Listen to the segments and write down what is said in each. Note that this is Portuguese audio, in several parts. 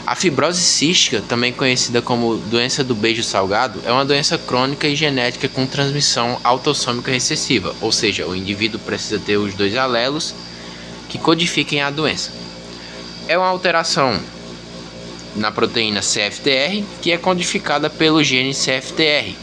A fibrose cística, também conhecida como doença do beijo salgado, é uma doença crônica e genética com transmissão autossômica recessiva, ou seja, o indivíduo precisa ter os dois alelos que codifiquem a doença. É uma alteração na proteína CFTR que é codificada pelo gene CFTR.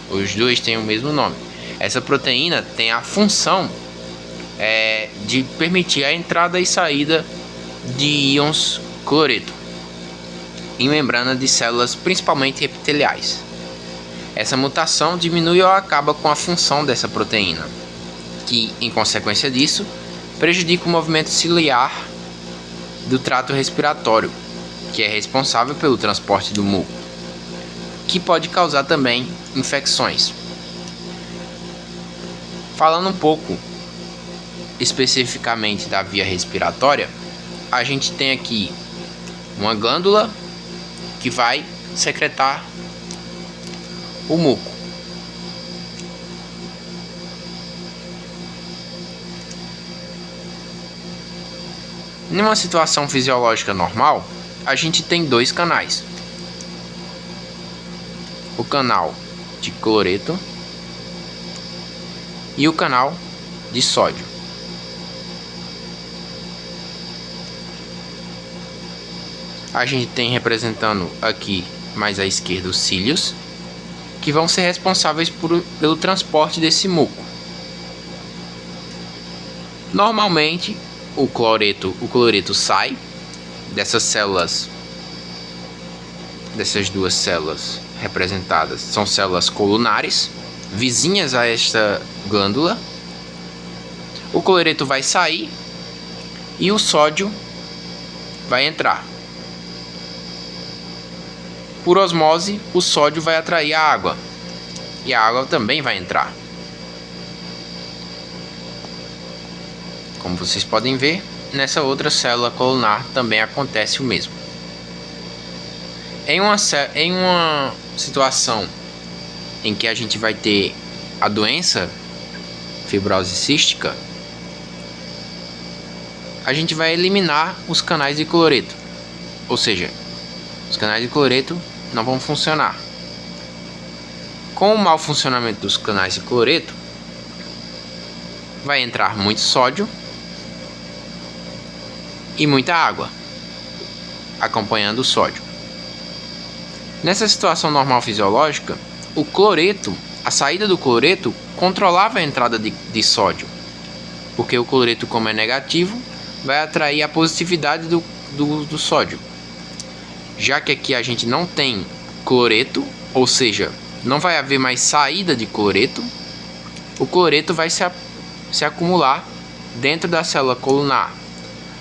Os dois têm o mesmo nome. Essa proteína tem a função de permitir a entrada e saída de íons cloreto em membrana de células principalmente epiteliais. Essa mutação diminui ou acaba com a função dessa proteína, que, em consequência disso, prejudica o movimento ciliar do trato respiratório, que é responsável pelo transporte do muco, que pode causar também infecções. Falando um pouco especificamente da via respiratória, a gente tem aqui uma glândula que vai secretar o muco. Numa situação fisiológica normal, a gente tem dois canais. O canal de cloreto e o canal de sódio. A gente tem representando aqui mais à esquerda os cílios, que vão ser responsáveis pelo transporte desse muco. Normalmente, o cloreto sai dessas células, dessas duas células representadas, são células colunares, vizinhas a esta glândula. O cloreto vai sair e o sódio vai entrar. Por osmose, o sódio vai atrair a água e a água também vai entrar. Como vocês podem ver, nessa outra célula colunar também acontece o mesmo. Em uma situação em que a gente vai ter a doença fibrose cística, a gente vai eliminar os canais de cloreto, ou seja, os canais de cloreto não vão funcionar. Com o mau funcionamento dos canais de cloreto, vai entrar muito sódio e muita água, acompanhando o sódio. Nessa situação normal fisiológica, o cloreto, a saída do cloreto, controlava a entrada de sódio, porque o cloreto, como é negativo, vai atrair a positividade do sódio. Já que aqui a gente não tem cloreto, ou seja, não vai haver mais saída de cloreto, o cloreto vai se acumular dentro da célula colunar,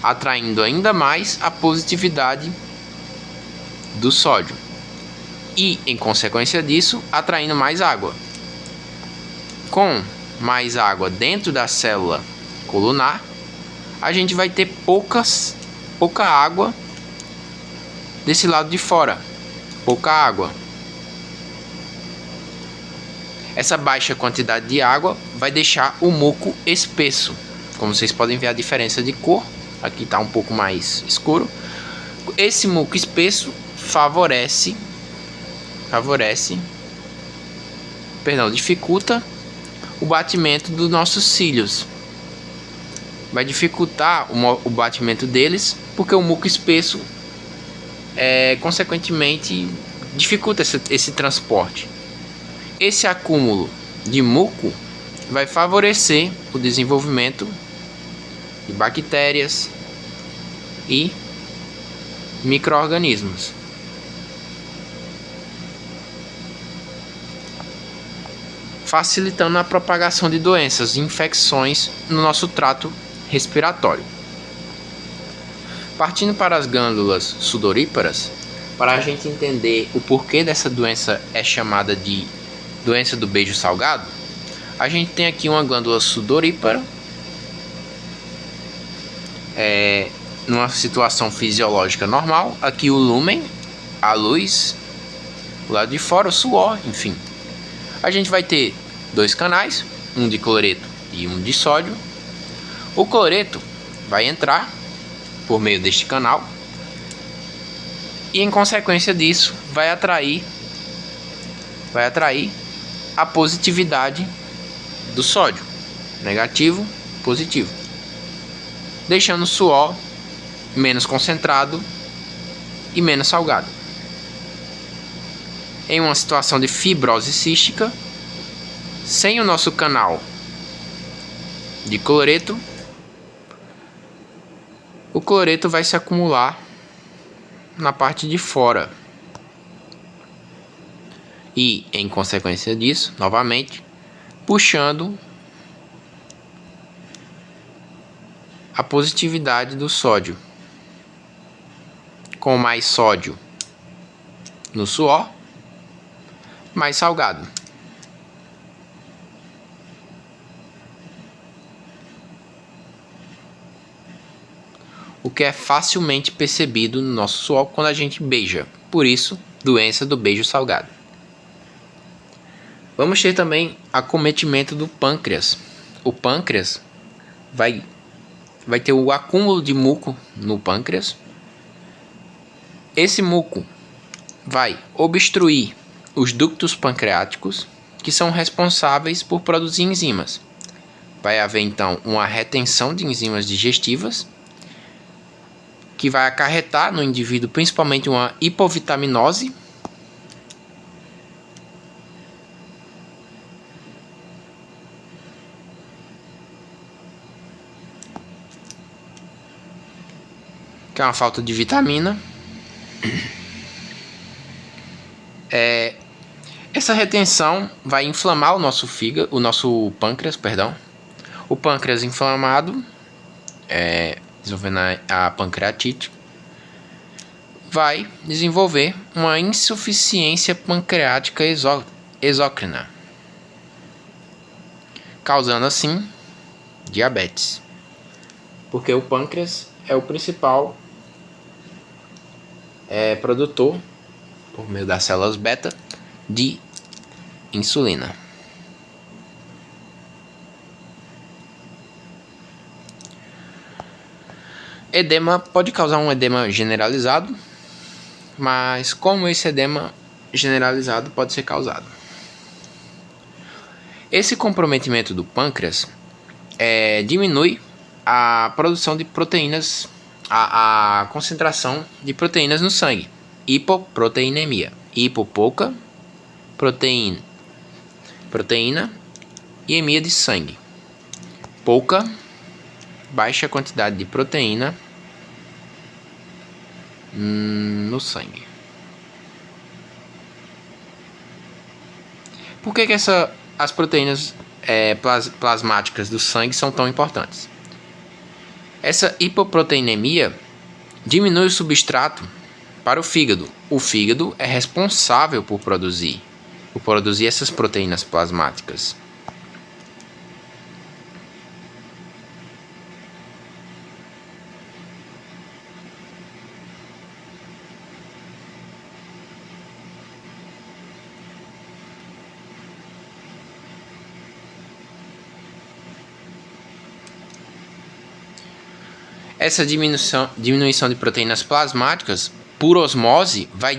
atraindo ainda mais a positividade do sódio e, em consequência disso, atraindo mais água. Com mais água dentro da célula colunar, a gente vai ter pouca água desse lado de fora, pouca água. Essa baixa quantidade de água vai deixar o muco espesso. Como vocês podem ver a diferença de cor, aqui está um pouco mais escuro. Esse muco espesso dificulta o batimento dos nossos cílios. Vai dificultar o batimento deles, porque o muco espesso consequentemente dificulta esse transporte. Esse acúmulo de muco vai favorecer o desenvolvimento de bactérias e micro-organismos. Facilitando a propagação de doenças e infecções no nosso trato respiratório. Partindo para as glândulas sudoríparas, para a gente entender o porquê dessa doença é chamada de doença do beijo salgado, a gente tem aqui uma glândula sudorípara, numa situação fisiológica normal. Aqui o lúmen, a luz, o lado de fora o suor, enfim. A gente vai ter dois canais, um de cloreto e um de sódio. O cloreto vai entrar por meio deste canal e em consequência disso vai atrair a positividade do sódio, negativo, positivo, deixando o suor menos concentrado e menos salgado. Em uma situação de fibrose cística, sem o nosso canal de cloreto, o cloreto vai se acumular na parte de fora. E, em consequência disso, novamente, puxando a positividade do sódio. Com mais sódio no suor, mais salgado. O que é facilmente percebido no nosso suor quando a gente beija. Por isso, doença do beijo salgado. Vamos ter também acometimento do pâncreas. O pâncreas vai ter o acúmulo de muco no pâncreas. Esse muco vai obstruir os ductos pancreáticos, que são responsáveis por produzir enzimas. Vai haver então uma retenção de enzimas digestivas, que vai acarretar no indivíduo principalmente uma hipovitaminose, que é uma falta de vitamina. Essa retenção vai inflamar o nosso fígado, o nosso pâncreas, perdão. O pâncreas inflamado, desenvolvendo a pancreatite, vai desenvolver uma insuficiência pancreática exócrina, causando assim diabetes. Porque o pâncreas é o principal produtor, por meio das células beta, de insulina. Edema pode causar um edema generalizado, mas como esse edema generalizado pode ser causado? Esse comprometimento do pâncreas diminui a produção de proteínas, a concentração de proteínas no sangue. Hipoproteinemia. Hipo, pouca, proteína e emia de sangue. Pouca, baixa quantidade de proteína no sangue. Por que as proteínas plasmáticas do sangue são tão importantes? Essa hipoproteinemia diminui o substrato para o fígado. O fígado é responsável por produzir essas proteínas plasmáticas. Essa diminuição de proteínas plasmáticas por osmose vai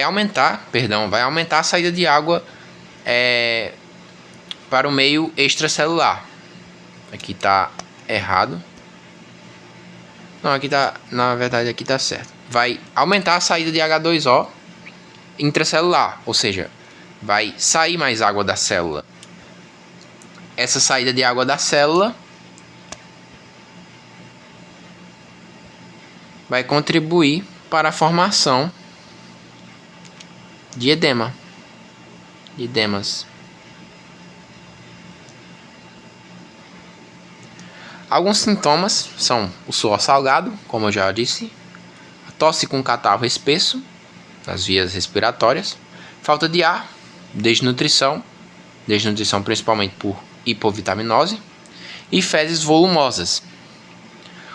aumentar a saída de água para o meio extracelular. Aqui está errado. Não, aqui tá, na verdade aqui está certo. Vai aumentar a saída de H2O intracelular, ou seja, vai sair mais água da célula. Essa saída de água da célula vai contribuir para a formação de edemas. Alguns sintomas são o suor salgado, como eu já disse, a tosse com catarro espesso nas vias respiratórias, falta de ar, desnutrição principalmente por hipovitaminose e fezes volumosas.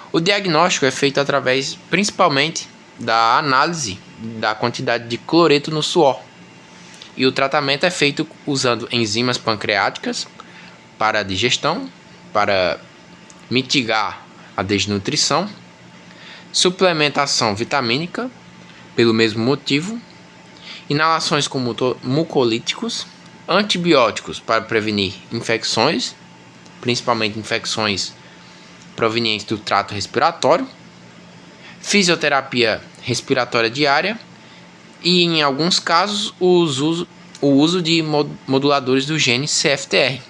O diagnóstico é feito através principalmente da análise da quantidade de cloreto no suor. E o tratamento é feito usando enzimas pancreáticas para a digestão, para mitigar a desnutrição, suplementação vitamínica, pelo mesmo motivo, inalações com mucolíticos, antibióticos para prevenir infecções, principalmente infecções provenientes do trato respiratório, fisioterapia respiratória diária e, em alguns casos, o uso de moduladores do gene CFTR.